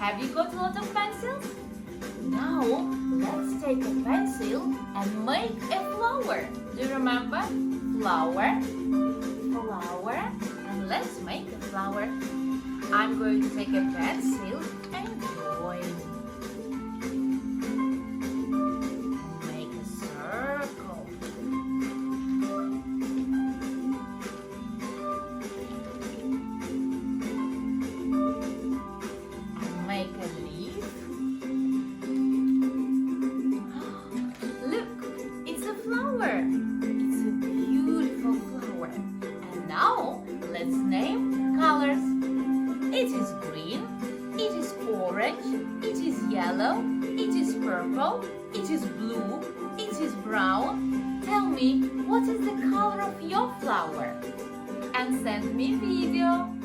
Have you got a lot of pencils? Now, let's take a pencil and make a flower. Do you remember? Flower, flower, and let's make a flower. I'm going to take a pencil and drawing. Make a circle. And make a leaf. Look, it's a flower. It's a beautiful flower. And now, let's name colors. It is green, it is orange, it is yellow, it is purple, it is blue, it is brown. Tell me, what is the color of your flower? And send me video.